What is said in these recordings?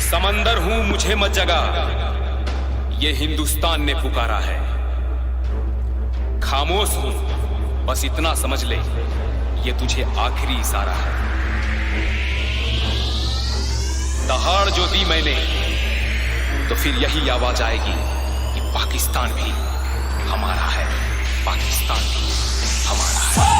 समंदर हूं मुझे मत जगा, ये हिंदुस्तान ने पुकारा है। खामोश हूं बस इतना समझ ले, ये तुझे आखिरी इशारा है। दहाड़ जो दी मैंने तो फिर यही आवाज आएगी कि पाकिस्तान भी हमारा है, पाकिस्तान भी हमारा है।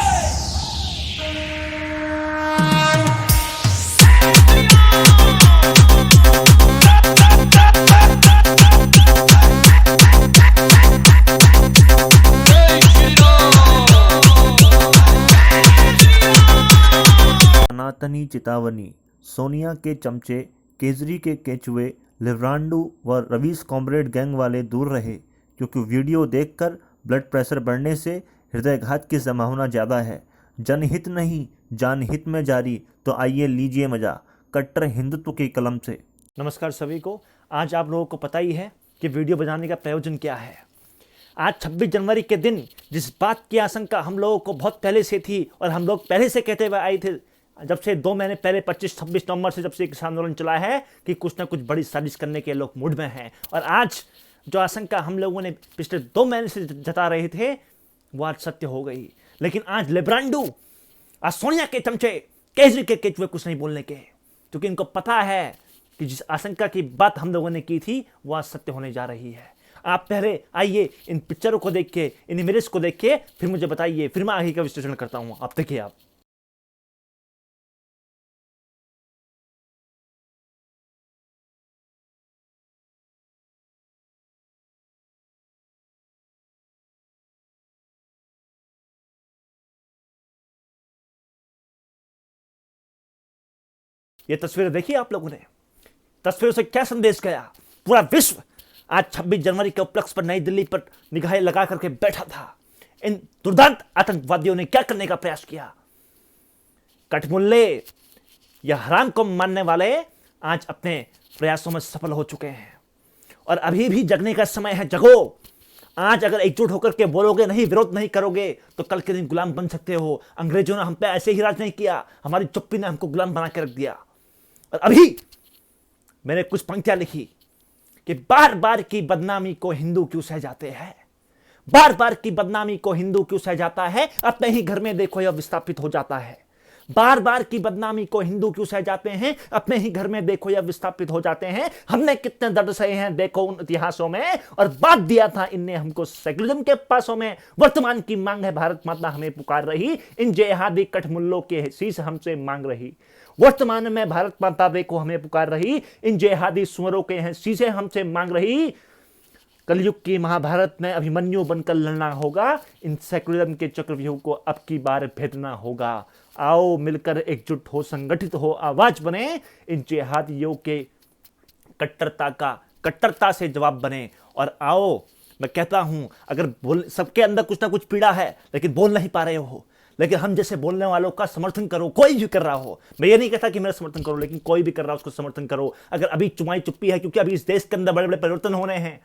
सनातनी चेतावनी, सोनिया के चमचे, केजरी के केचुए, लिवरांडू व रवीश कॉमरेड गैंग वाले दूर रहे, क्योंकि वीडियो देखकर ब्लड प्रेशर बढ़ने से हृदयघात की संभावना ज़्यादा है। जनहित नहीं जानहित में जारी, तो आइए लीजिए मजा कट्टर हिंदुत्व की कलम से। नमस्कार सभी को। आज आप लोगों को पता ही है कि वीडियो बनाने का प्रयोजन क्या है। आज 26 जनवरी के दिन जिस बात की आशंका हम लोगों को बहुत पहले से थी और हम लोग पहले से कहते हुए आए थे, जब से 2 महीने पहले 25-26 नवंबर से जब से किसान आंदोलन चला है कि कुछ ना कुछ बड़ी साजिश करने के लोग मूड में हैं। और आज जो आशंका हम लोगों ने पिछले 2 महीने से जता रहे थे वो आज सत्य हो गई। लेकिन आज लिब्रांडू, आज सोनिया के चमचे, केजरी के केचुए कुछ नहीं बोलने के, क्योंकि इनको पता है कि जिस आशंका की बात हम लोगों ने की थी वो आज सत्य होने जा रही है। आप पहले आइए इन पिक्चरों को देख के, इन इमेजेस को देख के फिर मुझे बताइए, फिर मैं आगे का विश्लेषण करता हूं। आप देखिए। आप ये तस्वीरें देखिए आप लोगों ने। तस्वीरों से क्या संदेश गया? पूरा विश्व आज 26 जनवरी के उपलक्ष्य पर नई दिल्ली पर निगाहें लगा करके बैठा था। इन दुर्दांत आतंकवादियों ने क्या करने का प्रयास किया? कठमुल्ले या हराम को मानने वाले आज अपने प्रयासों में सफल हो चुके हैं और अभी भी जगने का समय है। जगो। आज अगर एकजुट होकर के बोलोगे नहीं, विरोध नहीं करोगे, तो कल के दिन गुलाम बन सकते हो। अंग्रेजों ने हम पे ऐसे ही राज नहीं किया, हमारी चुप्पी ने हमको गुलाम बना के रख दिया। और अभी मैंने कुछ पंक्तियां लिखी कि बार बार की बदनामी को हिंदू क्यों सह जाते हैं, बार बार की बदनामी को हिंदू क्यों सह जाता है, अपने ही घर में देखो यह विस्थापित हो जाता है। बार बार की बदनामी को हिंदू क्यों सह जाते हैं, अपने ही घर में देखो या विस्थापित हो जाते हैं। हमने कितने दर्द सहे हैं देखो उन इतिहासों में, और बात दिया था इनने हमको सेकुलरिज्म के पासों में। वर्तमान की मांग है भारत माता हमें पुकार रही, इन जेहादी कठमुल्लों के शीश हमसे मांग रही। वर्तमान में भारत माता देखो हमें पुकार रही, इन जेहादी सुअरों के हैं शीशे हमसे मांग रही। कलयुग की महाभारत में अभिमन्यु बनकर लड़ना होगा, इन सेकुलरिज्म के चक्रव्यूह को अब की बार भेदना होगा। आओ मिलकर एकजुट हो, संगठित हो, आवाज बने, इन जिहादियों के कट्टरता से जवाब बने। और आओ, मैं कहता हूं, अगर सबके अंदर कुछ ना कुछ पीड़ा है लेकिन बोल नहीं पा रहे हो, लेकिन हम जैसे बोलने वालों का समर्थन करो। कोई भी कर रहा हो, मैं ये नहीं कहता कि मेरा समर्थन करो, लेकिन कोई भी कर रहा हो उसको समर्थन करो। अगर अभी चुमाई चुप्पी है, क्योंकि अभी इस देश के अंदर बड़े बड़े परिवर्तन होने हैं,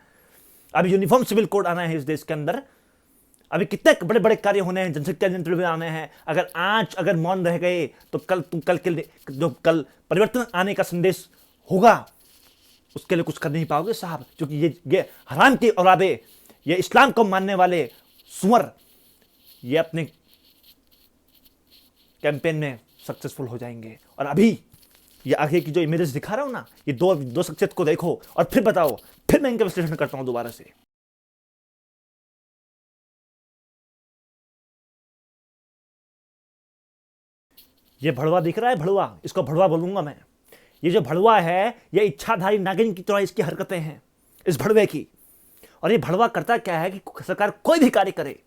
अभी यूनिफॉर्म सिविल कोड आना है इस देश के अंदर, अभी कितने बड़े बड़े कार्य होने हैं, जनसंख्या नियंत्रण भी आने हैं। अगर मौन रह गए तो कल परिवर्तन आने का संदेश होगा, उसके लिए कुछ कर नहीं पाओगे साहब। क्योंकि ये हराम की औलादे, ये इस्लाम को मानने वाले सुअर, ये अपने कैंपेन में सक्सेसफुल हो जाएंगे। और अभी ये आगे की जो इमेजेस दिखा रहा हूं ना, ये दो शख्सियत को देखो और फिर बताओ, फिर मैं इनका विश्लेषण करता हूं दोबारा से। ये भड़वा दिख रहा है, भड़वा, इसको भड़वा बोलूंगा मैं। ये जो भड़वा है, ये इच्छाधारी नागिन की तरह इसकी हरकतें हैं इस भड़वे की। और ये भड़वा करता क्या है कि सरकार कोई भी कार्य करे,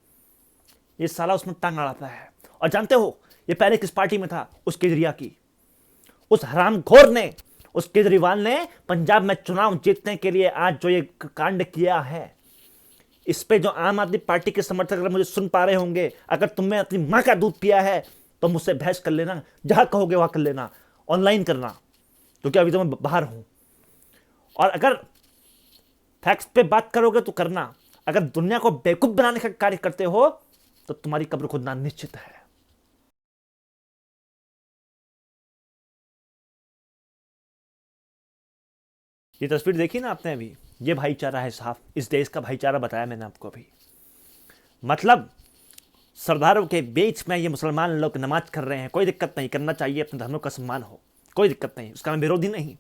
ये साला उसमें टांग अड़ाता है। और जानते हो ये पहले किस पार्टी में था? उस केजरीवाल की, उस हरामखोर ने, उस केजरीवाल ने पंजाब में चुनाव जीतने के लिए आज जो ये कांड किया है, इस पे जो आम आदमी पार्टी के समर्थक अगर मुझे सुन पा रहे होंगे, अगर तुमने अपनी मां का दूध पिया है तो मुझसे बहस कर लेना, जहां कहोगे वहां कर लेना, ऑनलाइन करना, क्योंकि अभी तो मैं बाहर हूं। और अगर फैक्ट्स पे बात करोगे तो करना, अगर दुनिया को बेवकूफ बनाने का कार्य करते हो तो तुम्हारी कब्र खुदना निश्चित है। ये तस्वीर देखी ना आपने अभी, ये भाईचारा है साहब, इस देश का भाईचारा बताया मैंने आपको अभी। मतलब सरदारों के बीच में ये मुसलमान लोग नमाज कर रहे हैं, कोई दिक्कत नहीं, करना चाहिए, अपने धर्मों का सम्मान हो, कोई दिक्कत नहीं, उसका मैं विरोधी नहीं।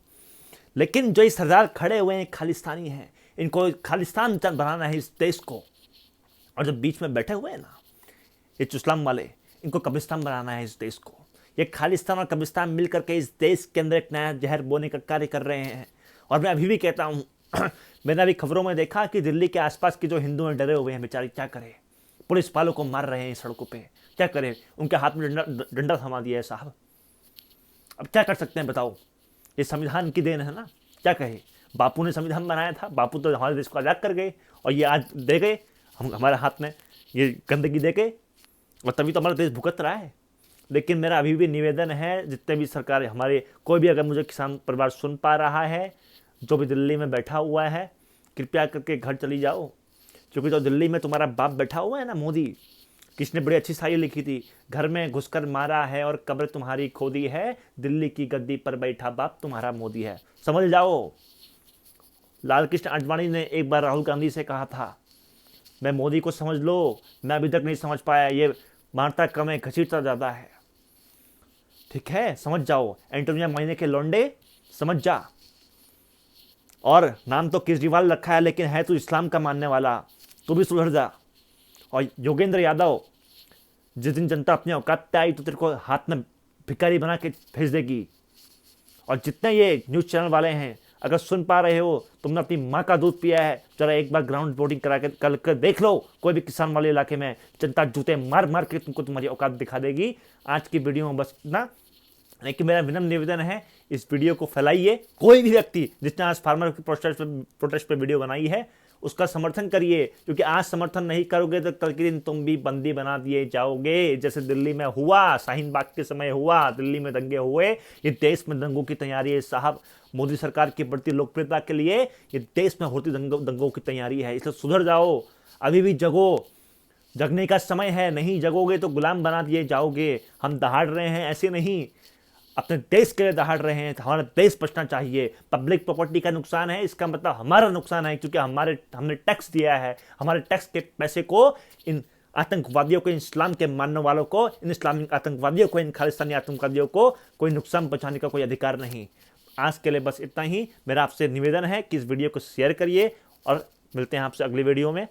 लेकिन जो ये सरदार खड़े हुए हैं खालिस्तानी हैं, इनको खालिस्तान बनाना है इस देश को, और जो बीच में बैठे हुए हैं ना ये चुस्लाम वाले, इनको कब्रिस्तान बनाना है इस देश को। ये खालिस्तान और कब्रिस्तान मिल करके इस देश के अंदर एक नया जहर बोने का कार्य कर रहे हैं। और मैं अभी भी कहता हूँ मैंने अभी खबरों में देखा कि दिल्ली के आसपास के जो हिंदू हैं डरे हुए हैं बेचारे, क्या करें, पुलिस वालों को मार रहे हैं सड़कों पे, क्या करें, उनके हाथ में डंडा थमा दिया है साहब। अब क्या कर सकते हैं बताओ, ये संविधान की देन है ना, क्या कहे, बापू ने संविधान बनाया था, बापू तो हमारे देश को आज़ाद कर गए, और ये आज दे गए हम हमारे हाथ में ये गंदगी दे गए, और तभी तो हमारा देश भुगत रहा है। लेकिन मेरा अभी भी निवेदन है, जितने भी सरकार हमारे, कोई भी अगर मुझे किसान परिवार सुन पा रहा है, जो भी दिल्ली में बैठा हुआ है, कृपया करके घर चली जाओ, क्योंकि जो दिल्ली में तुम्हारा बाप बैठा हुआ है ना मोदी, किसने बड़ी अच्छी शायरी लिखी थी, घर में घुसकर मारा है और कब्र तुम्हारी खोदी है, दिल्ली की गद्दी पर बैठा बाप तुम्हारा मोदी है। समझ जाओ। लाल कृष्ण आडवाणी ने एक बार राहुल गांधी से कहा था, मैं मोदी को समझ लो, मैं अभी तक नहीं समझ पाया, ये मारता कम है घसीटता ज़्यादा है। ठीक है, समझ जाओ, एंटोनिया महीने के लौंडे, समझ जा। और नाम तो केजरीवाल रखा है, लेकिन है तू इस्लाम का मानने वाला, तू भी सुधर जा। और योगेंद्र यादव, जिस दिन जनता अपनी औकात पे आई तो तेरे को हाथ में भिखारी बना के भेज देगी। और जितने ये न्यूज़ चैनल वाले हैं, अगर सुन पा रहे हो, तुमने अपनी माँ का दूध पिया है, जरा एक बार ग्राउंड रिपोर्टिंग करा के कल कर देख लो, कोई भी किसान वाले इलाके में जनता जूते मार मार के तुमको तुम्हारी औकात दिखा देगी। आज की वीडियो में बस इतना, लेकिन मेरा विनम्र निवेदन है, इस वीडियो को फैलाइए। कोई भी व्यक्ति जिसने आज फार्मर की प्रोटेस्ट पे वीडियो बनाई है उसका समर्थन करिए, क्योंकि आज समर्थन नहीं करोगे तो कल के दिन तुम भी बंदी बना दिए जाओगे, जैसे दिल्ली में हुआ, शाहीन बाग के समय हुआ, दिल्ली में दंगे हुए। ये देश में दंगों की तैयारी है साहब, मोदी सरकार की बढ़ती लोकप्रियता के लिए ये देश में होती दंगों की तैयारी है, इसलिए सुधर जाओ, अभी भी जगो, जगने का समय है, नहीं जगोगे तो गुलाम बना दिए जाओगे। हम दहाड़ रहे हैं ऐसे नहीं, अपने देश के लिए दहाड़ रहे हैं, हमारा देश बचना चाहिए। पब्लिक प्रॉपर्टी का नुकसान है, इसका मतलब हमारा नुकसान है, क्योंकि हमने टैक्स दिया है, हमारे टैक्स के पैसे को इन आतंकवादियों को, इस्लाम के मानने वालों को, इन इस्लामिक आतंकवादियों को, इन खालिस्तानी आतंकवादियों को कोई नुकसान पहुंचाने का कोई अधिकार नहीं। आज के लिए बस इतना ही। मेरा आपसे निवेदन है कि इस वीडियो को शेयर करिए, और मिलते हैं आपसे अगली वीडियो में।